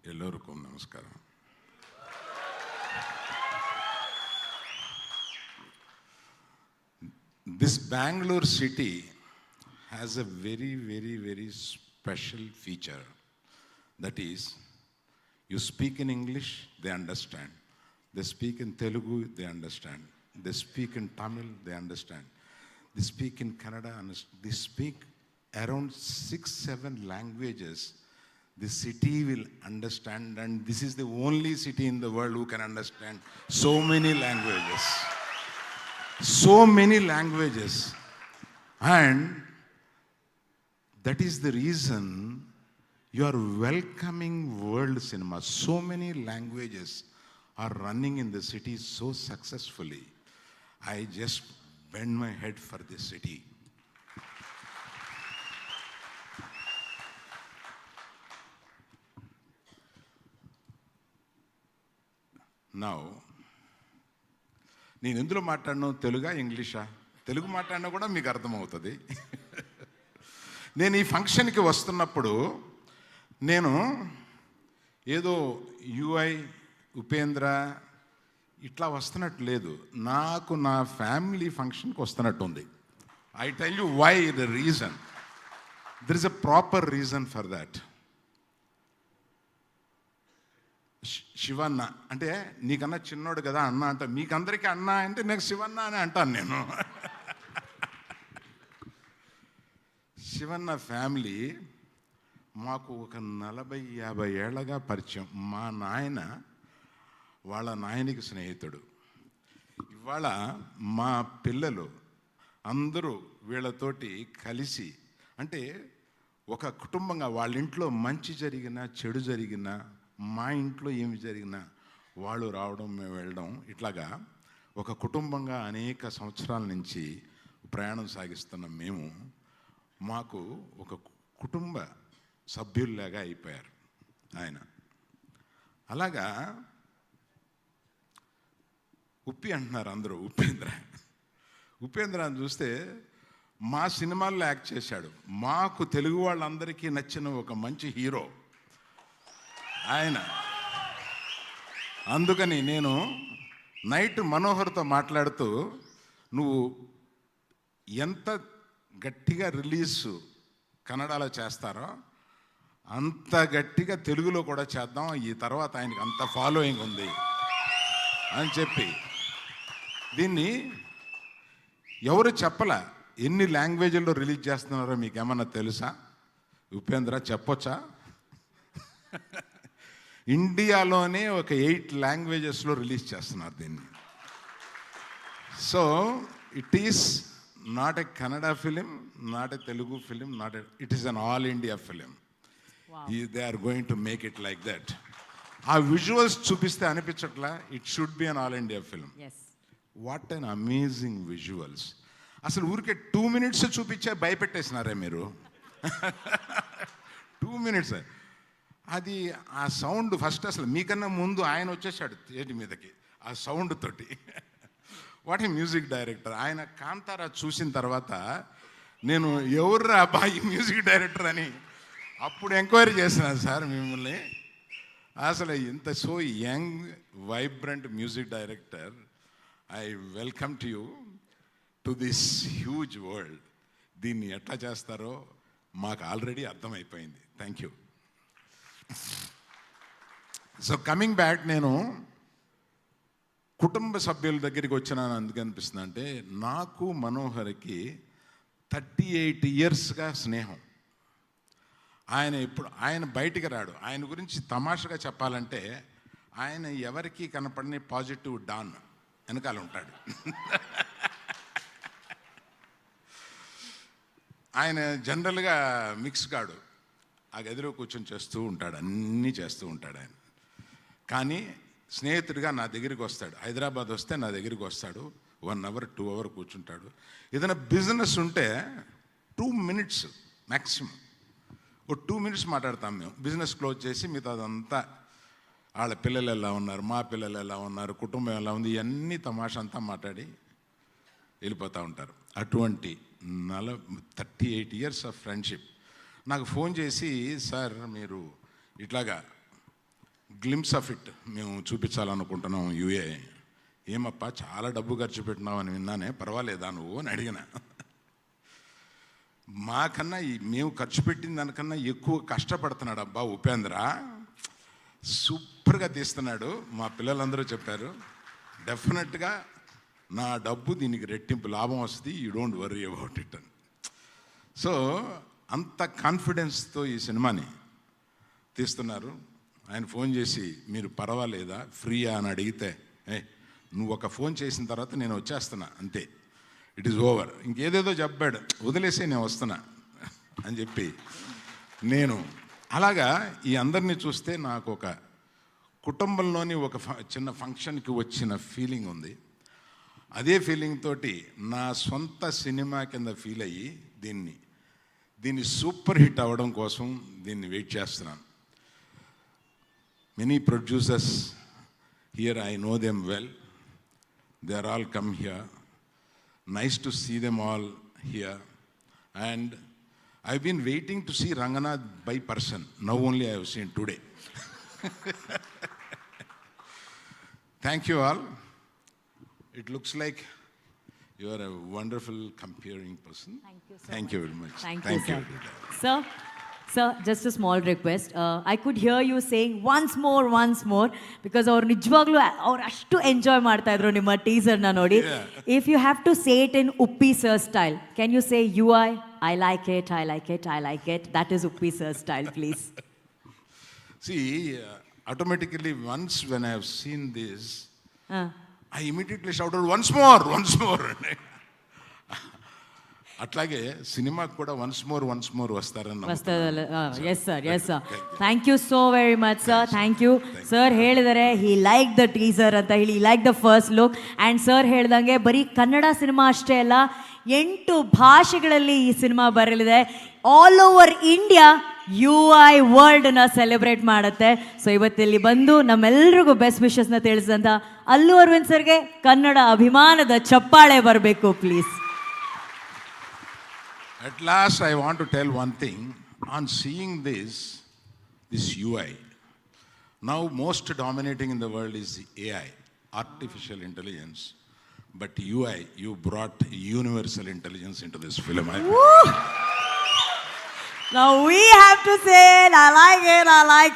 ಎಲ್ಲರಿಗೂ ನಮಸ್ಕಾರ. This Bangalore city has a very, very, very special feature. That is, you speak in English, they understand. They speak in Telugu, they understand. They speak in Tamil, they understand. They speak in Kannada, they speak around 6-7 languages. The city will understand, and this is the only city in the world who can understand so many languages. So many languages. And that is the reason you are welcoming world cinema. So many languages are running in the city so successfully. I just bend my head for this city. Now, నేను ఎందులో మాట్లాడను, తెలుగా ఇంగ్లీషా? తెలుగు మాట్లాడినా కూడా మీకు అర్థమవుతుంది. నేను ఈ ఫంక్షన్కి వస్తున్నప్పుడు నేను ఏదో యుఐ ఉపేంద్ర ఇట్లా వస్తున్నట్టు లేదు, నాకు నా ఫ్యామిలీ ఫంక్షన్కి వస్తున్నట్టు ఉంది. I tell you why the reason. There is a proper reason for that. Shivanna అంటే నీకన్నా చిన్నోడు కదా అన్న అంట, మీకందరికీ అన్న అంటే నాకు శివన్న అని అంటాను నేను. శివన్న ఫ్యామిలీ మాకు ఒక 40-50 ఏళ్ళగా పరిచయం. మా నాయన వాళ్ళ నాయనికి స్నేహితుడు. ఇవాళ మా పిల్లలు అందరూ వీళ్ళతోటి కలిసి, అంటే ఒక కుటుంబంగా వాళ్ళ ఇంట్లో మంచి జరిగినా చెడు జరిగినా, మా ఇంట్లో ఏమి జరిగినా వాళ్ళు రావడం మేము వెళ్ళడం, ఇట్లాగా ఒక కుటుంబంగా అనేక సంవత్సరాల నుంచి ప్రయాణం సాగిస్తున్నాం మేము. మాకు ఒక కుటుంబ సభ్యుల్లాగా అయిపోయారు ఆయన. అలాగా ఉప్పి అంటున్నారు అందరూ, ఉపేంద్ర అని చూస్తే మా సినిమాల్లో యాక్ట్ చేశాడు. మాకు తెలుగు వాళ్ళందరికీ నచ్చిన ఒక మంచి హీరో ఆయన. అందుకని నేను నైట్ మనోహర్తో మాట్లాడుతూ, నువ్వు ఎంత గట్టిగా రిలీజ్ కన్నడలో చేస్తారో అంత గట్టిగా తెలుగులో కూడా చేద్దాం, ఈ తర్వాత ఆయనకి అంత ఫాలోయింగ్ ఉంది అని చెప్పి దీన్ని ఎవరు చెప్పలే. ఎన్ని లాంగ్వేజ్ల్లో రిలీజ్ చేస్తున్నారో మీకు ఏమన్నా తెలుసా ఉపేంద్ర? చెప్పొచ్చా? ఇండియాలోనే ఒక 8 లాంగ్వేజెస్లో రిలీజ్ చేస్తున్నారు దీన్ని. So it is not a Kannada film, not a Telugu film, it is an all India film. They are going to make it like that. ఆ విజువల్స్ చూపిస్తే అనిపించట్లా it should be an all India film. What an amazing visuals. అసలు ఊరికే 2 minutes చూపించే భయపెట్టేసినారే మీరు. 2 minutes. అది ఆ sound first అసలు మీకన్నా ముందు ఆయన వచ్చేసాడు థియేటర్ మీదకి ఆ సౌండ్ తోటి. What a music director. ఆయన కాంతారా చూసిన తర్వాత నేను ఎవర్రా అబ్బాయి మ్యూజిక్ డైరెక్టర్ అని అప్పుడు ఎంక్వైరీ చేసినాను సార్ మిమ్మల్ని. అసలు ఇంత so young vibrant music director, I welcome to you to this huge world. దీన్ని ఎట్లా చేస్తారో మాకు ఆల్రెడీ అర్థమైపోయింది. Thank you. So coming back, నేను కుటుంబ సభ్యుల దగ్గరికి వచ్చినాను. అందుకు అనిపిస్తుంది అంటే నాకు మనోహర్కి 38 yearsగా స్నేహం. ఆయన బయటికి రాడు. ఆయన గురించి తమాషగా చెప్పాలంటే ఆయన ఎవరికి కనపడని పాజిటివ్ డాన్ వెనకాల ఉంటాడు. ఆయన జనరల్గా మిక్స్ కాడు, ఆ గదిలో కూర్చొని చేస్తూ ఉంటాడు, అన్నీ చేస్తూ ఉంటాడు ఆయన. కానీ స్నేహితుడిగా నా దగ్గరికి వస్తాడు. హైదరాబాద్ వస్తే నా దగ్గరికి వస్తాడు, 1 hour 2 hours కూర్చుంటాడు. ఏదైనా బిజినెస్ ఉంటే 2 minutes మ్యాక్సిమం, ఓ 2 minutes మాట్లాడతాం మేము. బిజినెస్ క్లోజ్ చేసి మిగతా అదంతా వాళ్ళ పిల్లలు ఎలా ఉన్నారు, మా పిల్లలు ఎలా ఉన్నారు, కుటుంబం ఎలా ఉంది, ఇవన్నీ తమాషా అంతా మాట్లాడి వెళ్ళిపోతూ ఉంటారు. అటువంటి 38 years ఆఫ్ ఫ్రెండ్షిప్. నాకు ఫోన్ చేసి, సార్ మీరు ఇట్లాగా గ్లిమ్స్ ఆఫ్ ఇట్ మేము చూపించాలనుకుంటున్నాం యూఏ. ఏమప్పా చాలా డబ్బు ఖర్చు పెట్టినావు అని విన్నానే, పర్వాలేదా నువ్వు అని అడిగిన. మాకన్నా మేము ఖర్చు పెట్టిన దానికన్నా ఎక్కువ కష్టపడుతున్నాడు అబ్బా ఉపేంద్ర, సూపర్గా తీస్తున్నాడు. మా పిల్లలందరూ చెప్పారు డెఫినెట్గా నా డబ్బు దీనికి రెట్టింపు లాభం వస్తుంది, you don't worry about it అని. సో అంత కాన్ఫిడెన్స్తో ఈ సినిమాని తీస్తున్నారు. ఆయన ఫోన్ చేసి మీరు పర్వాలేదా ఫ్రీయా అని అడిగితే, నువ్వు ఒక ఫోన్ చేసిన తర్వాత నేను వచ్చేస్తున్నా అంతే, ఇట్ ఈస్ ఓవర్, ఇంకేదేదో చెప్పాడు, వదిలేసి నేను వస్తున్నా అని చెప్పి నేను అలాగా ఈ అందరినీ చూస్తే నాకు ఒక కుటుంబంలోని ఒక చిన్న ఫంక్షన్కి వచ్చిన ఫీలింగ్ ఉంది. అదే ఫీలింగ్ తోటి నా సొంత సినిమా కింద ఫీల్ అయ్యి దీన్ని సూపర్ హిట్ అవ్వడం కోసం దీన్ని వెయిట్ చేస్తున్నాను. Many producers here, I know them well, they are all come here. Nice to see them all here, and I've been waiting to see Ranganath by person. Now only I have seen today. Thank you all. It looks like you are a wonderful comparing person. Thank you so Thank much. you very much. Thank you, sir. Sir, just a small request. I could hear you saying once more, because ಅವ್ರು ನಿಜವಾಗ್ಲೂ ಅವ್ರು ಅಷ್ಟು enjoy ಮಾಡ್ತಾ ಇದ್ರು ನಿಮ್ಮ ಟೀಸರ್ನ ನೋಡಿ. If you have to say it in Uppi sir style, can you say UI? I like it. That is Uppi sir style, please. See, automatically once when I have seen this, I immediately shouted once more. అట్లాగే సినిమాకి కూడా once more వస్తారన్న. Yes sir. Thank you so very much sir. Thank you sir. ಹೇಳಿದರೆ ಹಿ like the teaser ಅಂತ ಹೇಳಿ, like the first look. And sir ಹೇಳ್ದಂಗೆ ಬರೀ ಕನ್ನಡ ಸಿನಿಮಾ ಅಷ್ಟೇ ಅಲ್ಲ, 8 ಭಾಷೆಗಳಲ್ಲಿ ಈ ಸಿನಿಮಾ ಬರಲಿದೆ. ಆಲ್ ಓವರ್ ಇಂಡಿಯಾ UI ವರ್ಲ್ಡ್ನ ಸೆಲೆಬ್ರೇಟ್ ಮಾಡುತ್ತೆ. ಸೊ ಇವತ್ತಿಲ್ಲಿ ಬಂದು ನಮ್ಮೆಲ್ರಿಗೂ ಬೆಸ್ಟ್ ವಿಶಸ್ನ ತಿಳಿಸಿದಂಥ ಅಲ್ಲು ಅರವಿಂದ್ ಸರ್ಗೆ ಕನ್ನಡ ಅಭಿಮಾನದ ಚಪ್ಪಾಳೆ ಬರಬೇಕು please. At last, I want to tell one thing. On seeing this UI, now most dominating in the world is AI, artificial intelligence. But UI, you brought universal intelligence into this film. Now we have to say, I like it.